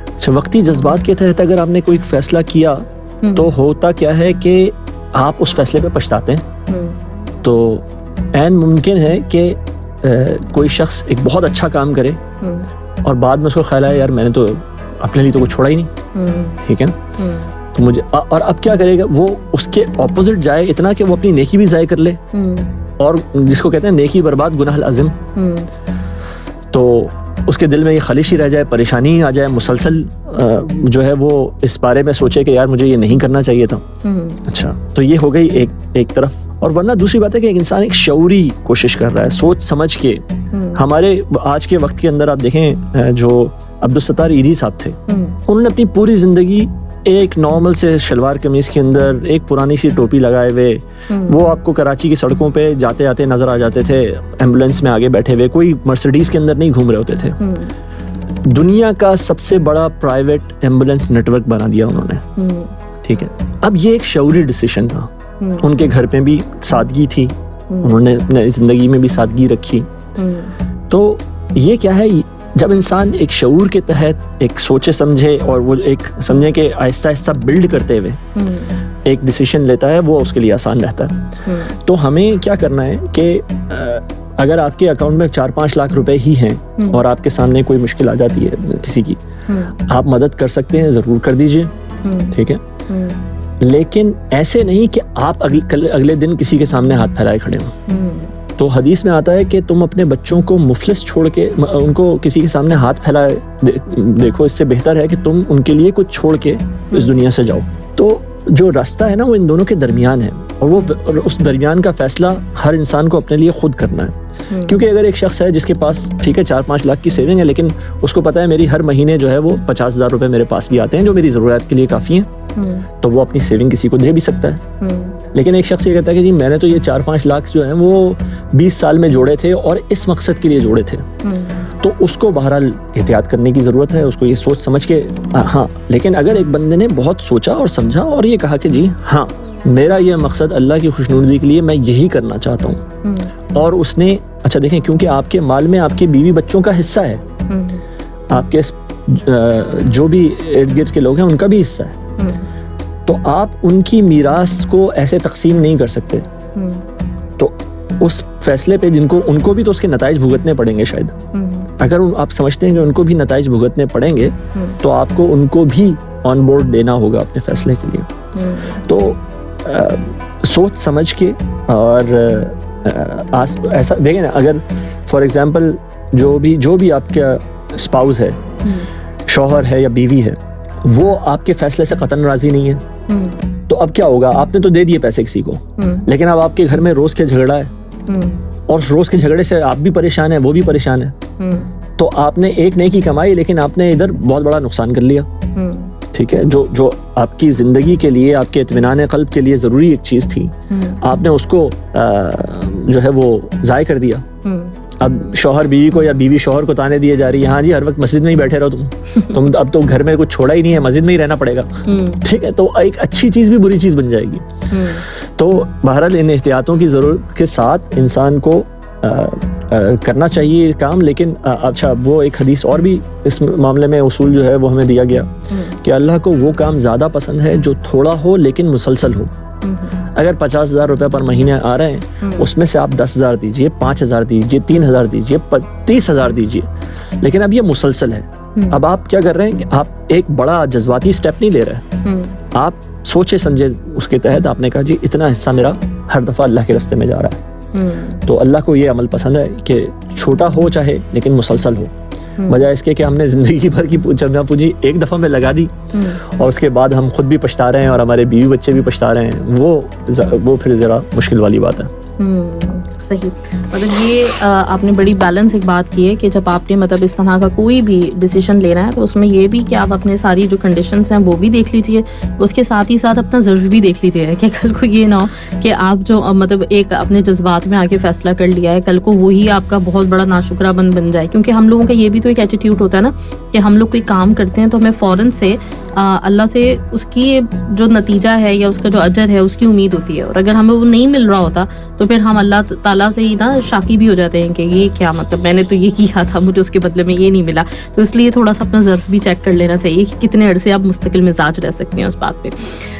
اچھا وقتی جذبات کے تحت اگر آپ نے کوئی فیصلہ کیا تو ہوتا کیا ہے کہ آپ اس فیصلے پہ پچھتاتے ہیں. تو عین ممکن ہے کہ کوئی شخص ایک بہت اچھا کام کرے اور بعد میں اس کو خیال آئے یار میں نے تو اپنے لیے تو کچھ چھوڑا ہی نہیں, ٹھیک ہے تو مجھے, اور اب کیا کرے گا وہ اس کے اپوزٹ جائے اتنا کہ وہ اپنی نیکی بھی ضائع کر لے, اور جس کو کہتے ہیں نیکی برباد گناہ العظم. تو اس کے دل میں یہ خلش ہی رہ جائے, پریشانی آ جائے, مسلسل جو ہے وہ اس بارے میں سوچے کہ یار مجھے یہ نہیں کرنا چاہیے تھا. اچھا تو یہ ہو گئی ایک طرف. اور ورنہ دوسری بات ہے کہ ایک انسان ایک شعوری کوشش کر رہا ہے, سوچ سمجھ کے. ہمارے آج کے وقت کے اندر آپ دیکھیں جو عبدالستار ایدھی صاحب تھے, انہوں نے اپنی پوری زندگی ایک نارمل سے شلوار قمیض کے اندر ایک پرانی سی ٹوپی لگائے ہوئے, وہ آپ کو کراچی کی سڑکوں پہ جاتے آتے نظر آ جاتے تھے, ایمبولینس میں آگے بیٹھے ہوئے, کوئی مرسیڈیز کے اندر نہیں گھوم رہے ہوتے تھے. دنیا کا سب سے بڑا پرائیویٹ ایمبولینس نیٹ ورک بنا دیا انہوں نے, ٹھیک ہے. اب یہ ایک شعوری ڈیسیشن تھا. ان کے گھر پہ بھی سادگی تھی, انہوں نے اپنے زندگی میں بھی سادگی رکھی. تو یہ کیا ہے, جب انسان ایک شعور کے تحت ایک سوچے سمجھے اور وہ ایک سمجھے کہ آہستہ آہستہ بلڈ کرتے ہوئے ایک ڈیسیشن لیتا ہے, وہ اس کے لیے آسان رہتا ہے. تو ہمیں کیا کرنا ہے کہ اگر آپ کے اکاؤنٹ میں 4-5 لاکھ روپے ہی ہیں اور آپ کے سامنے کوئی مشکل آ جاتی ہے کسی کی, آپ مدد کر سکتے ہیں, ضرور کر دیجئے, ٹھیک ہے. لیکن ایسے نہیں کہ آپ اگلے دن کسی کے سامنے ہاتھ پھیلائے کھڑے ہوں. تو حدیث میں آتا ہے کہ تم اپنے بچوں کو مفلس چھوڑ کے ان کو کسی کے سامنے ہاتھ پھیلائے دیکھو, اس سے بہتر ہے کہ تم ان کے لیے کچھ چھوڑ کے اس دنیا سے جاؤ. تو جو راستہ ہے نا وہ ان دونوں کے درمیان ہے, اور وہ اس درمیان کا فیصلہ ہر انسان کو اپنے لیے خود کرنا ہے. کیونکہ اگر ایک شخص ہے جس کے پاس ٹھیک ہے 4-5 لاکھ کی سیونگ ہے, لیکن اس کو پتہ ہے میری ہر مہینے جو ہے وہ 50,000 روپے میرے پاس بھی آتے ہیں جو میری ضرورت کے لیے کافی ہیں, تو وہ اپنی سیونگ کسی کو دے بھی سکتا ہے. لیکن ایک شخص یہ کہتا ہے کہ جی میں نے تو یہ 4-5 لاکھ جو ہیں وہ 20 سال میں جوڑے تھے اور اس مقصد کے لیے جوڑے تھے, تو اس کو بہرحال احتیاط کرنے کی ضرورت ہے, اس کو یہ سوچ سمجھ کے. ہاں لیکن اگر ایک بندے نے بہت سوچا اور سمجھا اور یہ کہا کہ جی ہاں میرا یہ مقصد اللہ کی خوشنودی کے لیے میں یہی کرنا چاہتا ہوں, اور اس نے اچھا دیکھیں کیونکہ آپ کے مال میں آپ کے بیوی بچوں کا حصہ ہے, آپ کے جو بھی ارد گرد کے لوگ ہیں ان کا بھی حصہ ہے, تو آپ ان کی میراث کو ایسے تقسیم نہیں کر سکتے. تو اس فیصلے پہ ان کو بھی تو اس کے نتائج بھگتنے پڑیں گے شاید. اگر آپ سمجھتے ہیں کہ ان کو بھی نتائج بھگتنے پڑیں گے تو آپ کو ان کو بھی آن بورڈ دینا ہوگا اپنے فیصلے کے لیے. تو سوچ سمجھ کے اور ایسا دیکھیں نا, اگر فار ایگزامپل جو بھی آپ کا اسپاؤس ہے, شوہر ہے یا بیوی ہے, وہ آپ کے فیصلے سے قطعاً راضی نہیں ہے, تو اب کیا ہوگا؟ آپ نے تو دے دیے پیسے کسی کو, لیکن اب آپ کے گھر میں روز کے جھگڑا ہے, اور روز کے جھگڑے سے آپ بھی پریشان ہیں, وہ بھی پریشان ہے, تو آپ نے ایک نیکی کمائی لیکن آپ نے ادھر بہت بڑا نقصان کر لیا. ٹھیک ہے, جو آپ کی زندگی کے لیے, آپ کے اطمینان قلب کے لیے ضروری ایک چیز تھی, آپ نے اس کو جو ہے وہ ضائع کر دیا. اب شوہر بیوی کو یا بیوی شوہر کو تانے دیے جا رہی ہے, ہاں جی ہر وقت مسجد میں ہی بیٹھے رہو تم اب تو گھر میں کچھ چھوڑا ہی نہیں ہے, مسجد میں ہی رہنا پڑے گا. ٹھیک ہے, تو ایک اچھی چیز بھی بری چیز بن جائے گی. تو بہرحال ان احتیاطوں کی ضرورت کے ساتھ انسان کو کرنا چاہیے کام. لیکن اچھا وہ ایک حدیث اور بھی اس معاملے میں اصول جو ہے وہ ہمیں دیا گیا کہ اللہ کو وہ کام زیادہ پسند ہے جو تھوڑا ہو لیکن مسلسل ہو. اگر 50,000 روپے پر مہینے آ رہے ہیں, اس میں سے آپ 10,000 دیجیے, 5,000 دیجیے, 3,000 دیجیے, 30,000 دیجیے, لیکن اب یہ مسلسل ہے. اب آپ کیا کر رہے ہیں کہ آپ ایک بڑا جذباتی سٹیپ نہیں لے رہے, آپ سوچے سمجھے اس کے تحت آپ نے کہا جی اتنا حصہ میرا ہر دفعہ اللہ کے راستے میں جا رہا ہے. تو اللہ کو یہ عمل پسند ہے کہ چھوٹا ہو چاہے لیکن مسلسل ہو, بجائے اس کے کہ ہم نے زندگی بھر کی چندہ پونجی ایک دفعہ میں لگا دی اور اس کے بعد ہم خود بھی پچھتا رہے ہیں اور ہمارے بیوی بچے بھی پچھتا رہے ہیں. وہ پھر ذرا مشکل والی بات ہے. صحیح, مطلب یہ آپ نے بڑی بیلنس ایک بات کی ہے کہ جب آپ نے مطلب اس طرح کا کوئی بھی ڈیسیجن لینا ہے تو اس میں یہ بھی کہ آپ اپنے ساری جو کنڈیشنز ہیں وہ بھی دیکھ لیجیے, اس کے ساتھ ہی ساتھ اپنا ضرور بھی دیکھ لیجیے کہ کل کو یہ نہ ہو کہ آپ جو مطلب ایک اپنے جذبات میں آ کے فیصلہ کر لیا ہے, کل کو وہی آپ کا بہت بڑا ناشکرہ بن جائے. کیونکہ ہم لوگوں کا یہ بھی تو ایک ایٹیٹیوڈ ہوتا ہے نا کہ ہم لوگ کوئی کام کرتے ہیں تو ہمیں فوراً سے اللہ سے اس کی جو نتیجہ ہے یا اس کا جو اجر ہے اس کی امید ہوتی ہے, اور اگر ہمیں وہ نہیں مل رہا ہوتا تو پھر ہم اللہ تعالیٰ سے ہی نا شاکی بھی ہو جاتے ہیں کہ یہ کیا, مطلب میں نے تو یہ کیا تھا, مجھے اس کے بدلے میں یہ نہیں ملا. تو اس لیے تھوڑا سا اپنا ظرف بھی چیک کر لینا چاہیے کہ کتنے عرصے آپ مستقل مزاج رہ سکتے ہیں اس بات پہ.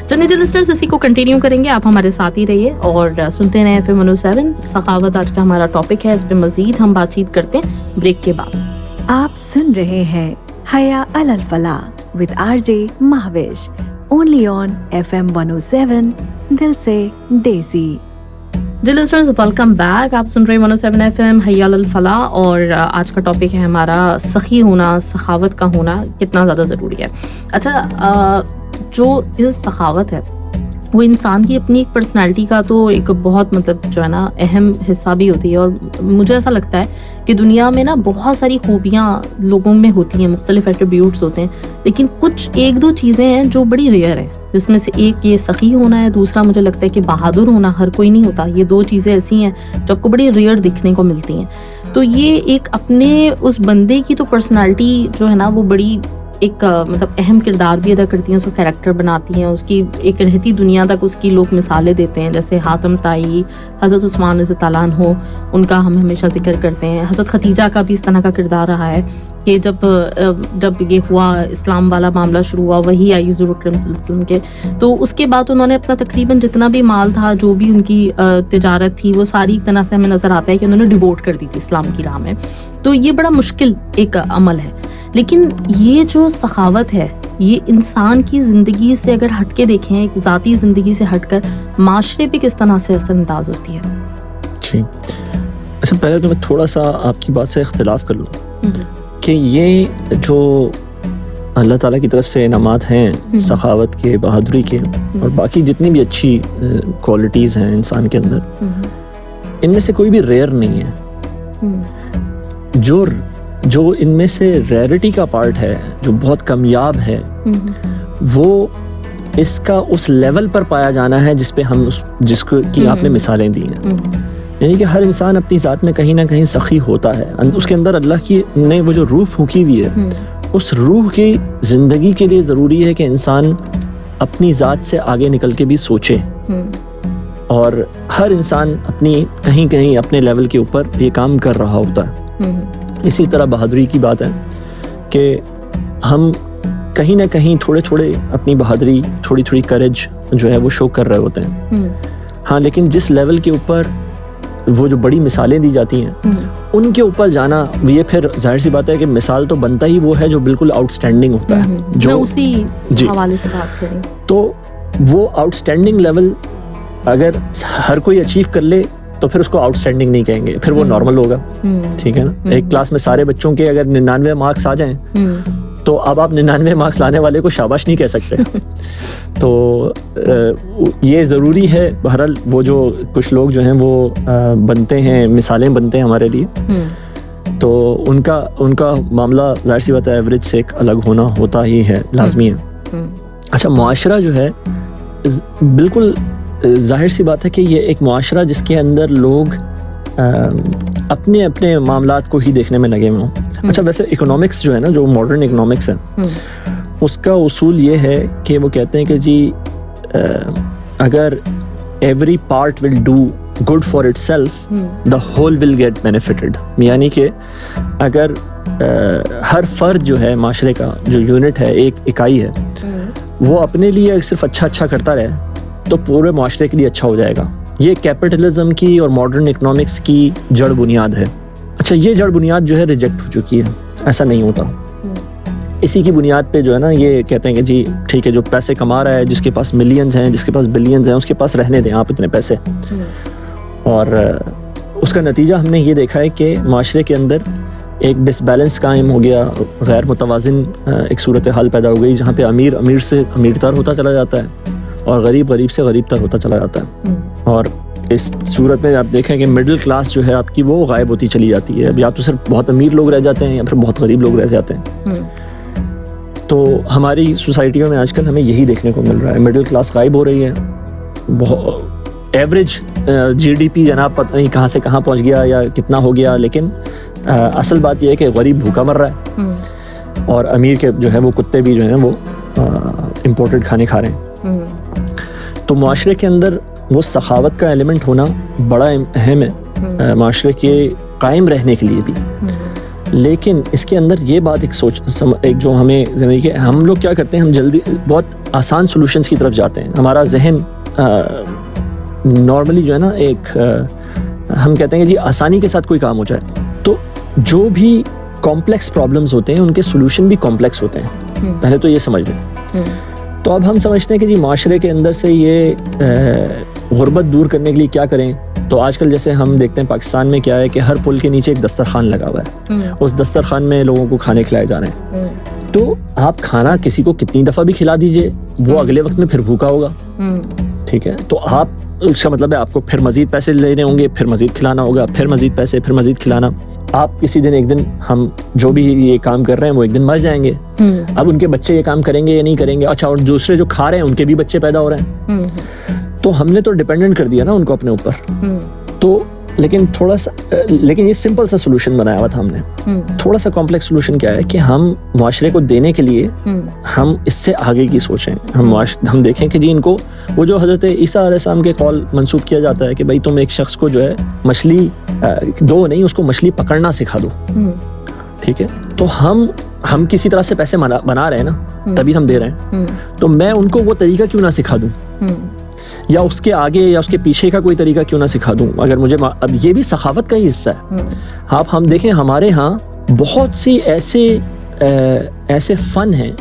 چلیے جو لسنرز اسی کو کنٹینیو کریں گے, آپ ہمارے ساتھ ہی رہیے اور سنتے رہیں FM 107 سخاوت. آج کا ہمارا ٹاپک ہے, اس پہ مزید ہم بات چیت کرتے ہیں بریک کے بعد. آپ سن رہے ہیں حیا علی الفلاح with RJ Mehwish, only on FM 107 دل سے دیسی. جی لسنرز ویلکم بیک, آپ سن رہے 107 FM حیا علی الفلاح, اور آج کا ٹاپک ہے ہمارا سخی ہونا, سخاوت کا ہونا کتنا زیادہ ضروری ہے. اچھا جو یہ سخاوت ہے وہ انسان کی اپنی ایک پرسنالٹی کا تو ایک بہت مطلب جو ہے نا اہم حصہ بھی ہوتی ہے. اور مجھے ایسا لگتا ہے کہ دنیا میں نا بہت ساری خوبیاں لوگوں میں ہوتی ہیں, مختلف ایٹریبیوٹس ہوتے ہیں, لیکن کچھ ایک دو چیزیں ہیں جو بڑی ریئر ہیں, جس میں سے ایک یہ سخی ہونا ہے, دوسرا مجھے لگتا ہے کہ بہادر ہونا. ہر کوئی نہیں ہوتا, یہ دو چیزیں ایسی ہیں جو آپ کو بڑی ریئر دکھنے کو ملتی ہیں. تو یہ ایک اپنے اس بندے کی تو پرسنالٹی جو ہے نا وہ بڑی ایک مطلب اہم کردار بھی ادا کرتی ہیں, اس کو کریکٹر بناتی ہیں, اس کی ایک رہتی دنیا تک اس کی لوگ مثالیں دیتے ہیں. جیسے حاتم طائی, حضرت عثمان رضی اللہ عنہ, ان کا ہم ہمیشہ ذکر کرتے ہیں. حضرت خدیجہ کا بھی اس طرح کا کردار رہا ہے کہ جب یہ ہوا اسلام والا معاملہ شروع ہوا, وہی آئی حضور اکرم صلی اللہ علیہ وسلم کے, تو اس کے بعد انہوں نے اپنا تقریباً جتنا بھی مال تھا, جو بھی ان کی تجارت تھی, وہ ساری ایک طرح سے ہمیں نظر آتا ہے کہ انہوں نے ڈیووٹ کر دی تھی اسلام کی راہ میں. تو یہ بڑا مشکل ایک عمل ہے. لیکن یہ جو سخاوت ہے یہ انسان کی زندگی سے اگر ہٹ کے دیکھیں, ایک ذاتی زندگی سے ہٹ کر معاشرے پہ کس طرح سے اثر انداز ہوتی ہے. جی اچھا, پہلے تو میں تھوڑا سا آپ کی بات سے اختلاف کر لوں کہ یہ جو اللہ تعالیٰ کی طرف سے انعامات ہیں سخاوت کے, بہادری کے, اور باقی جتنی بھی اچھی کوالٹیز ہیں انسان کے اندر, ان میں سے کوئی بھی ریئر نہیں ہے. جو ان میں سے ریئرٹی کا پارٹ ہے, جو بہت کامیاب ہے, وہ اس کا اس لیول پر پایا جانا ہے جس پہ ہم جس کو کی آپ نے مثالیں دی ہیں. یعنی کہ ہر انسان اپنی ذات میں کہیں نہ کہیں سخی ہوتا ہے, اس کے اندر اللہ کی نے وہ جو روح پھونکی ہوئی ہے, اس روح کی زندگی کے لیے ضروری ہے کہ انسان اپنی ذات سے آگے نکل کے بھی سوچے, اور ہر انسان اپنی کہیں کہیں اپنے لیول کے اوپر یہ کام کر رہا ہوتا ہے. اسی طرح بہادری کی بات ہے کہ ہم کہیں نہ کہیں تھوڑے تھوڑے اپنی بہادری, تھوڑی تھوڑی کریج جو ہے وہ شو کر رہے ہوتے ہیں. ہاں, لیکن جس لیول کے اوپر وہ جو بڑی مثالیں دی جاتی ہیں ان کے اوپر جانا, یہ پھر ظاہر سی بات ہے کہ مثال تو بنتا ہی وہ ہے جو بالکل آؤٹ اسٹینڈنگ ہوتا ہے, جو اسی حوالے سے بات کریں تو وہ آؤٹ اسٹینڈنگ لیول اگر ہر کوئی اچیو کر لے تو پھر اس کو آؤٹ اسٹینڈنگ نہیں کہیں گے, پھر وہ نارمل ہوگا. ٹھیک ہے نا, ایک کلاس میں سارے بچوں کے اگر 99 مارکس آ جائیں تو اب آپ 99 مارکس لانے والے کو شاباش نہیں کہہ سکتے. تو یہ ضروری ہے. بہرحال وہ جو کچھ لوگ جو ہیں وہ بنتے ہیں, مثالیں بنتے ہیں ہمارے لیے, تو ان کا معاملہ ظاہر سی بات ہے ایوریج سے ایک الگ ہونا ہوتا ہی ہے, لازمی ہے. اچھا, معاشرہ جو ہے بالکل ظاہر سی بات ہے کہ یہ ایک معاشرہ جس کے اندر لوگ اپنے اپنے معاملات کو ہی دیکھنے میں لگے ہوئے ہوں. اچھا, ویسے اکنامکس جو ہے نا, جو ماڈرن اکنامکس ہے, اس کا اصول یہ ہے کہ وہ کہتے ہیں کہ جی اگر every part will do good for itself the whole will get benefited. یعنی کہ اگر ہر فرد جو ہے معاشرے کا جو یونٹ ہے, ایک اکائی ہے, وہ اپنے لیے صرف اچھا کرتا رہے تو پورے معاشرے کے لیے اچھا ہو جائے گا. یہ کیپٹلزم کی اور ماڈرن اکنامکس کی جڑ بنیاد ہے. اچھا, یہ جڑ بنیاد جو ہے ریجیکٹ ہو چکی ہے, ایسا نہیں ہوتا. اسی کی بنیاد پہ جو ہے نا یہ کہتے ہیں کہ جی ٹھیک ہے, جو پیسے کما رہا ہے, جس کے پاس ملینز ہیں, جس کے پاس بلینز ہیں, اس کے پاس رہنے دیں آپ اتنے پیسے. اور اس کا نتیجہ ہم نے یہ دیکھا ہے کہ معاشرے کے اندر ایک ڈس بیلنس قائم ہو گیا, غیر متوازن ایک صورتحال پیدا ہو گئی, جہاں پہ امیر سے امیر تر ہوتا چلا جاتا ہے اور غریب سے غریب تر ہوتا چلا جاتا ہے. اور اس صورت میں آپ دیکھیں کہ مڈل کلاس جو ہے آپ کی وہ غائب ہوتی چلی جاتی ہے. اب یا تو صرف بہت امیر لوگ رہ جاتے ہیں یا پھر بہت غریب لوگ رہ جاتے ہیں. تو ہماری سوسائٹیوں میں آج کل ہمیں یہی دیکھنے کو مل رہا ہے, مڈل کلاس غائب ہو رہی ہے. ایوریج جی ڈی پی جناب پتہ نہیں کہاں سے کہاں پہنچ گیا یا کتنا ہو گیا, لیکن اصل بات یہ ہے کہ غریب بھوکا مر رہا ہے اور امیر کے جو ہے وہ کتے بھی جو ہیں وہ امپورٹڈ کھانے کھا رہے ہیں. تو معاشرے کے اندر وہ سخاوت کا ایلیمنٹ ہونا بڑا اہم ہے معاشرے کے قائم رہنے کے لیے بھی. لیکن اس کے اندر یہ بات ایک جو ہمیں کہ ہم لوگ کیا کرتے ہیں, ہم جلدی بہت آسان سولوشنز کی طرف جاتے ہیں. ہمارا ذہن نارملی جو ہے نا ایک ہم کہتے ہیں کہ جی آسانی کے ساتھ کوئی کام ہو جائے, تو جو بھی کمپلیکس پرابلمز ہوتے ہیں ان کے سولوشن بھی کمپلیکس ہوتے ہیں. پہلے تو یہ سمجھ لیں. تو اب ہم سمجھتے ہیں کہ جی معاشرے کے اندر سے یہ غربت دور کرنے کے لیے کیا کریں. تو آج کل جیسے ہم دیکھتے ہیں پاکستان میں کیا ہے کہ ہر پل کے نیچے ایک دسترخوان لگا ہوا ہے, اس دسترخوان میں لوگوں کو کھانے کھلائے جا رہے ہیں. تو آپ کھانا کسی کو کتنی دفعہ بھی کھلا دیجئے, وہ اگلے وقت میں پھر بھوکا ہوگا. ٹھیک ہے, تو آپ اس کا مطلب ہے آپ کو پھر مزید پیسے لینے ہوں گے, پھر مزید کھلانا ہوگا, پھر مزید پیسے, پھر مزید کھلانا. آپ کسی دن ایک دن ہم جو بھی یہ کام کر رہے ہیں وہ ایک دن مر جائیں گے. اب ان کے بچے یہ کام کریں گے یا نہیں کریں گے. اچھا, اور دوسرے جو کھا رہے ہیں ان کے بھی بچے پیدا ہو رہے ہیں. تو ہم نے تو ڈیپینڈنٹ کر دیا نا ان کو اپنے اوپر. تو لیکن یہ سمپل سا سولوشن بنایا ہوا تھا ہم نے. تھوڑا سا کمپلیکس سولوشن کیا ہے کہ ہم معاشرے کو دینے کے لیے ہم اس سے آگے کی سوچیں. ہم دیکھیں کہ جی ان کو وہ جو حضرت عیسیٰ علیہ السلام کے قول منسوب کیا جاتا ہے کہ بھائی تم ایک شخص کو جو ہے مچھلی دو نہیں, اس کو مچھلی پکڑنا سکھا دو. ٹھیک ہے, تو ہم کسی طرح سے پیسے بنا رہے ہیں نا, تبھی ہم دے رہے ہیں. تو میں ان کو وہ طریقہ کیوں نہ سکھا دوں, یا اس کے آگے یا اس کے پیچھے کا کوئی طریقہ کیوں نہ سکھا دوں. اگر مجھے اب یہ بھی سخاوت کا ہی حصہ ہے. آپ ہم دیکھیں ہمارے ہاں بہت سی ایسے فن ہیں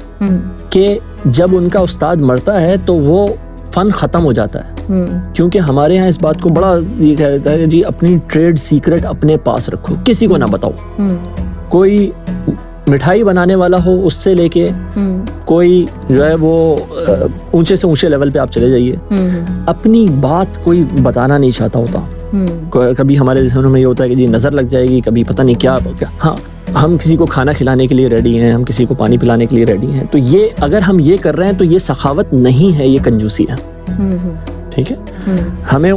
کہ جب ان کا استاد مرتا ہے تو وہ فن ختم ہو جاتا ہے. کیونکہ ہمارے ہاں اس بات کو بڑا یہ کہتا ہے جی اپنی ٹریڈ سیکرٹ اپنے پاس رکھو, کسی کو نہ بتاؤ. کوئی مٹھائی بنانے والا ہو اس سے لے کے کوئی جو ہے وہ اونچے سے اونچے لیول پہ آپ چلے جائیے, اپنی بات کوئی بتانا نہیں چاہتا ہوتا. کبھی ہمارے ذہنوں میں یہ ہوتا ہے کہ جی نظر لگ جائے گی, کبھی پتہ نہیں کیا. ہاں, ہم کسی کو کھانا کھلانے کے لیے ریڈی ہیں, ہم کسی کو پانی پلانے کے لیے ریڈی ہیں, تو یہ اگر ہم یہ کر رہے ہیں تو یہ سخاوت نہیں ہے, یہ کنجوسی ہے. ٹھیک ہے, ہمیں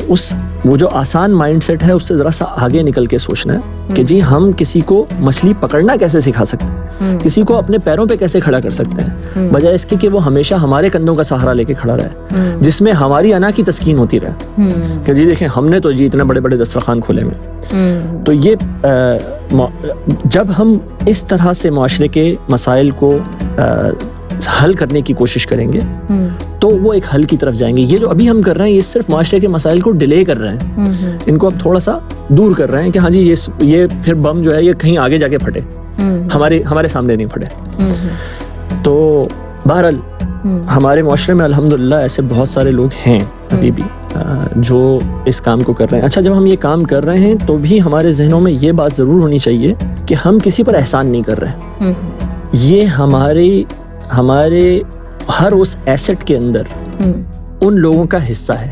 وہ جو آسان مائنڈ سیٹ ہے اس سے ذرا سا آگے نکل کے سوچنا ہے کہ جی ہم کسی کو مچھلی پکڑنا کیسے سکھا سکتے ہیں, کسی کو اپنے پیروں پہ کیسے کھڑا کر سکتے ہیں, بجائے اس کے کہ وہ ہمیشہ ہمارے کندھوں کا سہارا لے کے کھڑا رہے, جس میں ہماری انا کی تسکین ہوتی رہے کہ جی دیکھیں ہم نے تو جی اتنے بڑے بڑے دسترخوان کھولے ہوئے. تو یہ جب ہم اس طرح سے معاشرے کے مسائل کو حل کرنے کی کوشش کریں گے تو وہ ایک حل کی طرف جائیں گے. یہ جو ابھی ہم کر رہے ہیں یہ صرف معاشرے کے مسائل کو ڈیلے کر رہے ہیں, ان کو اب تھوڑا سا دور کر رہے ہیں کہ ہاں جی یہ پھر بم جو ہے یہ کہیں آگے جا کے پھٹے, ہمارے سامنے نہیں پھٹے. تو بہرحال ہمارے معاشرے میں الحمدللہ ایسے بہت سارے لوگ ہیں ابھی بھی جو اس کام کو کر رہے ہیں. اچھا, جب ہم یہ کام کر رہے ہیں تو بھی ہمارے ذہنوں میں یہ بات ضرور ہونی چاہیے کہ ہم کسی پر احسان نہیں کر رہے. یہ ہمارے ہر اس ایسٹ کے اندر ان لوگوں کا حصہ ہے,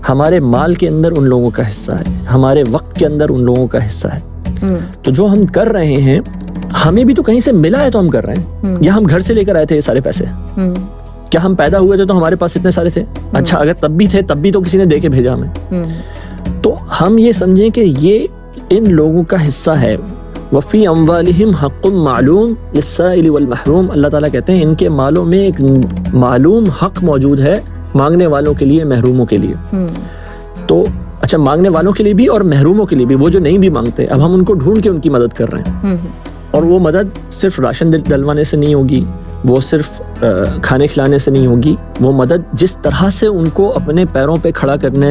ہمارے مال کے اندر ان لوگوں کا حصہ ہے, ہمارے وقت کے اندر ان لوگوں کا حصہ ہے. تو جو ہم کر رہے ہیں ہمیں بھی تو کہیں سے ملا ہے تو ہم کر رہے ہیں, یا ہم گھر سے لے کر آئے تھے یہ سارے پیسے, کیا ہم پیدا ہوئے تھے تو ہمارے پاس اتنے سارے تھے؟ اچھا اگر تب بھی تھے تب بھی تو کسی نے دے کے بھیجا ہمیں. تو ہم یہ سمجھیں کہ یہ ان لوگوں کا حصہ ہے. وفی اموالہم حق معلوم للسائل والمحروم, اللہ تعالیٰ کہتے ہیں ان کے مالوں میں ایک معلوم حق موجود ہے مانگنے والوں کے لیے, محروموں کے لیے. تو اچھا, مانگنے والوں کے لیے بھی اور محروموں کے لیے بھی, وہ جو نہیں بھی مانگتے, اب ہم ان کو ڈھونڈ کے ان کی مدد کر رہے ہیں. اور وہ مدد صرف راشن ڈلوانے سے نہیں ہوگی, وہ صرف کھانے کھلانے سے نہیں ہوگی, وہ مدد جس طرح سے ان کو اپنے پیروں پہ کھڑا کرنے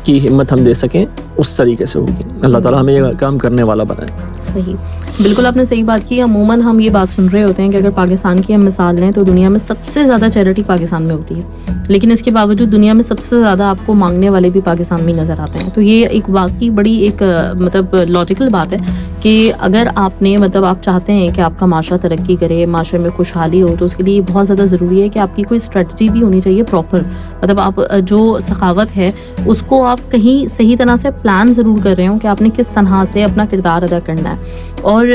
کی ہمت ہم دے سکیں اس طریقے سے ہوگی. اللہ تعالیٰ ہمیں یہ کام کرنے والا بنائے. صحیح, بالکل آپ نے صحیح بات کی. عموماً ہم یہ بات سن رہے ہوتے ہیں کہ اگر پاکستان کی ہم مثال لیں تو دنیا میں سب سے زیادہ چیریٹی پاکستان میں ہوتی ہے, لیکن اس کے باوجود دنیا میں سب سے زیادہ آپ کو مانگنے والے بھی پاکستان میں نظر آتے ہیں. تو یہ ایک واقعی بڑی ایک مطلب لاجیکل بات ہے کہ اگر آپ نے مطلب آپ چاہتے ہیں کہ آپ کا معاشرہ ترقی کرے, معاشرے میں خوشحالی ہو, تو اس کے لیے بہت زیادہ ضروری ہے کہ آپ کی کوئی اسٹریٹجی بھی ہونی چاہیے پراپر. مطلب آپ جو سخاوت ہے اس کو آپ کہیں صحیح طرح سے پلان ضرور کر رہے ہوں کہ آپ نے کس طرح سے اپنا کردار ادا کرنا ہے. اور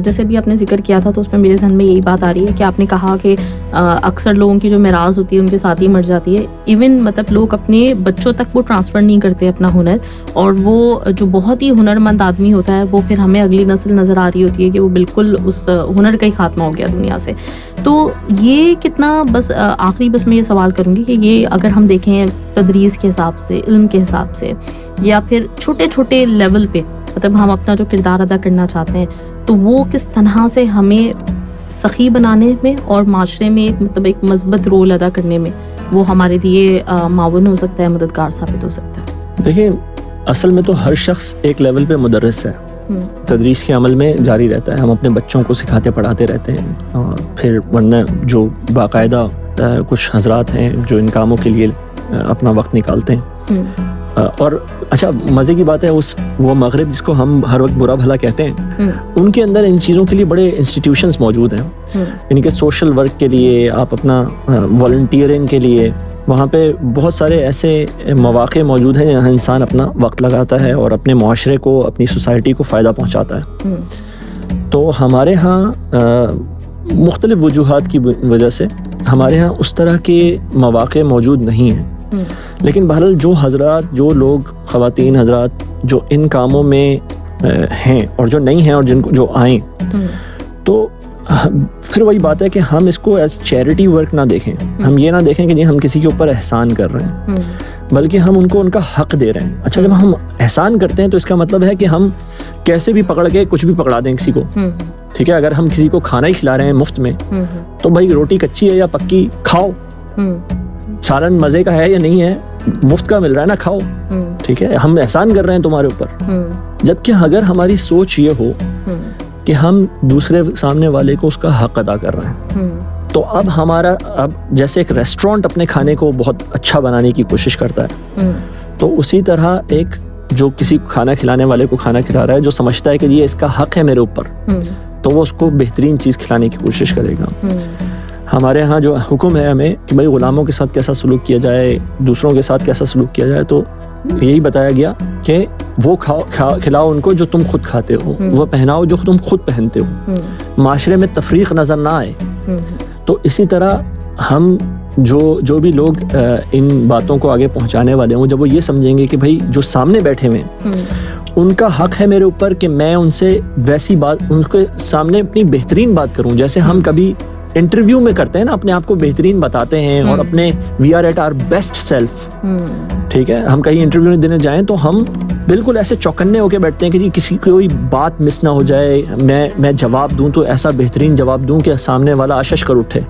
جیسے بھی آپ نے ذکر کیا تھا تو اس میں میرے ذہن میں یہی بات آ رہی ہے کہ آپ نے کہا کہ اکثر لوگوں کی جو میراث ہوتی ہے ان کے ساتھ ہی مر جاتی ہے. ایون مطلب لوگ اپنے بچوں تک وہ ٹرانسفر نہیں کرتے اپنا ہنر, اور وہ جو بہت ہی ہنرمند آدمی ہوتا ہے وہ پھر ہمیں اگلی نسل نظر آ رہی ہوتی ہے کہ وہ بالکل اس ہنر کا ہی خاتمہ ہو گیا دنیا سے. تو یہ کتنا, بس آخری بس میں یہ سوال کروں گی کہ یہ اگر ہم دیکھیں تدریس کے حساب سے, علم کے حساب سے, یا پھر چھوٹے چھوٹے لیول پہ مطلب ہم اپنا جو کردار ادا کرنا چاہتے ہیں تو وہ کس طرح سے ہمیں سخی بنانے میں اور معاشرے میں مطلب ایک مثبت رول ادا کرنے میں وہ ہمارے لیے معاون ہو سکتا ہے, مددگار ثابت ہو سکتا ہے؟ دیکھیں اصل میں تو ہر شخص ایک لیول پہ مدرس ہے, تدریس کے عمل میں جاری رہتا ہے, ہم اپنے بچوں کو سکھاتے پڑھاتے رہتے ہیں. اور پھر ورنہ جو باقاعدہ کچھ حضرات ہیں جو ان کاموں کے لیے اپنا وقت نکالتے ہیں. اور اچھا مزے کی بات ہے وہ مغرب جس کو ہم ہر وقت برا بھلا کہتے ہیں, ان کے اندر ان چیزوں کے لیے بڑے انسٹیٹیوشنز موجود ہیں, ان کے سوشل ورک کے لیے, آپ اپنا والنٹیئرنگ کے لیے, وہاں پہ بہت سارے ایسے مواقع موجود ہیں جہاں انسان اپنا وقت لگاتا ہے اور اپنے معاشرے کو, اپنی سوسائٹی کو فائدہ پہنچاتا ہے. تو ہمارے ہاں مختلف وجوہات کی وجہ سے ہمارے ہاں اس طرح کے مواقع موجود نہیں ہیں. لیکن بہرحال جو حضرات, جو لوگ, خواتین حضرات جو ان کاموں میں ہیں اور جو نہیں ہیں اور جن کو جو آئیں, تو پھر وہی بات ہے کہ ہم اس کو ایز چیریٹی ورک نہ دیکھیں. ہم یہ نہ دیکھیں کہ جی ہم کسی کے اوپر احسان کر رہے ہیں, بلکہ ہم ان کو ان کا حق دے رہے ہیں. اچھا, جب ہم احسان کرتے ہیں تو اس کا مطلب ہے کہ ہم کیسے بھی پکڑ کے کچھ بھی پکڑا دیں کسی کو. ٹھیک ہے, اگر ہم کسی کو کھانا ہی کھلا رہے ہیں مفت میں تو بھائی روٹی کچی ہے یا پکی, کھاؤ. سالن مزے کا ہے یا نہیں ہے, مفت کا مل رہا ہے نا, کھاؤ. ٹھیک ہے, ہم احسان کر رہے ہیں تمہارے اوپر. جبکہ اگر ہماری سوچ یہ ہو کہ ہم دوسرے سامنے والے کو اس کا حق ادا کر رہے ہیں, تو اب جیسے ایک ریسٹورینٹ اپنے کھانے کو بہت اچھا بنانے کی کوشش کرتا ہے, تو اسی طرح ایک جو کسی کھانا کھلانے والے کو کھانا کھلا رہا ہے, جو سمجھتا ہے کہ یہ اس کا حق ہے میرے اوپر, تو وہ اس کو بہترین چیز کھلانے کی کوشش کرے گا. ہمارے ہاں جو حکم ہے ہمیں کہ بھائی غلاموں کے ساتھ کیسا سلوک کیا جائے, دوسروں کے ساتھ کیسا سلوک کیا جائے, تو یہی بتایا گیا کہ وہ کھلاؤ ان کو جو تم خود کھاتے ہو, وہ پہناؤ جو تم خود پہنتے ہو, معاشرے میں تفریق نظر نہ آئے. تو اسی طرح ہم جو بھی لوگ ان باتوں کو آگے پہنچانے والے ہوں, جب وہ یہ سمجھیں گے کہ بھائی جو سامنے بیٹھے ہوئے ہیں ان کا حق ہے میرے اوپر کہ میں ان سے ویسی بات, ان کے سامنے اپنی بہترین بات کروں, جیسے ہم کبھی انٹرویو میں کرتے ہیں نا, اپنے آپ کو بہترین بتاتے ہیں اور اپنے we are at our best self. ٹھیک ہے, ہم کہیں انٹرویو دینے جائیں تو ہم بالکل ایسے چوکنے ہو کے بیٹھتے ہیں کہ کسی کوئی بات مس نہ ہو جائے, میں جواب دوں تو ایسا بہترین جواب دوں کہ سامنے والا آشش کر اٹھے.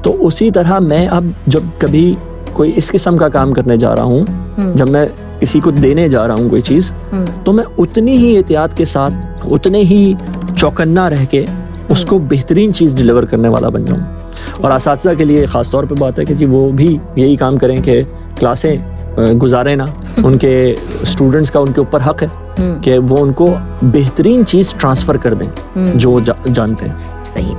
تو اسی طرح میں اب جب کبھی کوئی اس قسم کا کام کرنے جا رہا ہوں, جب میں کسی کو دینے جا رہا ہوں کوئی چیز, تو میں اتنی ہی احتیاط کے ساتھ, اتنے ہی چوکنا رہ کے اس کو بہترین چیز ڈیلیور کرنے والا بن جاؤں. اور اساتذہ کے لیے خاص طور پہ بات ہے کہ جی وہ بھی یہی کام کریں کہ کلاسیں گزاریں نا, ان کے اسٹوڈنٹس کا ان کے اوپر حق ہے کہ وہ ان کو بہترین چیز ٹرانسفر کر دیں جو جانتے ہیں. صحیح.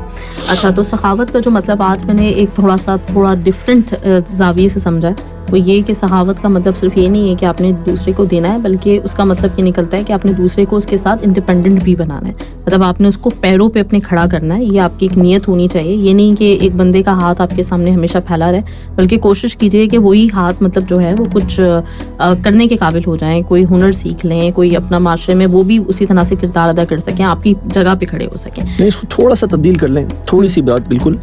اچھا, تو سخاوت کا جو مطلب آج میں نے ایک تھوڑا ڈفرینٹ زاویے سے سمجھا ہے, وہ یہ کہ سخاوت کا مطلب صرف یہ نہیں ہے کہ آپ نے دوسرے کو دینا ہے, بلکہ اس کا مطلب یہ نکلتا ہے کہ آپ نے دوسرے کو اس کے ساتھ انڈیپینڈنٹ بھی بنانا ہے. مطلب آپ نے اس کو پیروں پہ اپنے کھڑا کرنا ہے. یہ آپ کی ایک نیت ہونی چاہیے. یہ نہیں کہ ایک بندے کا ہاتھ آپ کے سامنے ہمیشہ پھیلا رہے, بلکہ کوشش کیجیے کہ وہی ہاتھ مطلب جو ہے وہ کچھ کرنے کے قابل ہو جائیں, کوئی ہنر سیکھ لیں, کوئی اپنا معاشرے میں وہ بھی اسی طرح سے کردار ادا کر سکیں, آپ کی جگہ پہ کھڑے ہو سکیں. نہیں, اس کو تھوڑا سا تبدیل کر لیں, تھوڑی سی بات بالکل,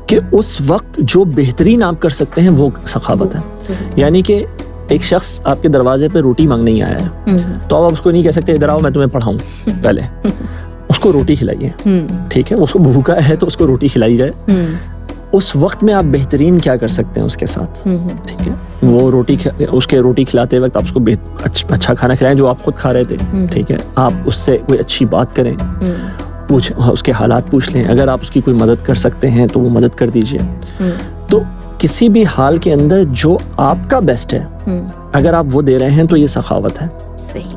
کہ اس وقت جو بہترین آپ کر سکتے ہیں وہ سخاوت ہے. یعنی کہ ایک شخص آپ کے دروازے پہ روٹی مانگنے ہی آیا ہے, تو آپ اس کو نہیں کہہ سکتے ادھر آؤ میں تمہیں پڑھاؤں, پہلے اس کو روٹی کھلائیے. ٹھیک ہے, اس کو بھوکا ہے تو اس کو روٹی کھلائی جائے. اس وقت میں آپ بہترین کیا کر سکتے ہیں اس کے ساتھ. ٹھیک ہے, وہ اس کے روٹی کھلاتے وقت آپ اس کو اچھا کھانا کھلائیں جو آپ خود کھا رہے تھے. ٹھیک ہے, آپ اس سے کوئی اچھی بات کریں, اس کے حالات پوچھ لیں, اگر آپ اس کی کوئی مدد کر سکتے ہیں تو وہ مدد کر دیجیے. تو کسی بھی حال کے اندر جو آپ کا بیسٹ ہے اگر آپ وہ دے رہے ہیں تو یہ سخاوت ہے. صحیح.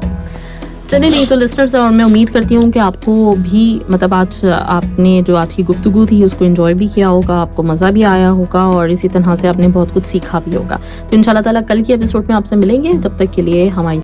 چلے نہیں تو لسنرز, اور میں امید کرتی ہوں کہ آپ کو بھی مطلب آج آپ نے جو آج کی گفتگو تھی اس کو انجوائے بھی کیا ہوگا, آپ کو مزہ بھی آیا ہوگا, اور اسی طرح سے آپ نے بہت کچھ سیکھا بھی ہوگا. تو انشاءاللہ تعالیٰ کل کی ایپیسوڈ میں آپ سے ملیں گے. جب تک کے لیے ہماری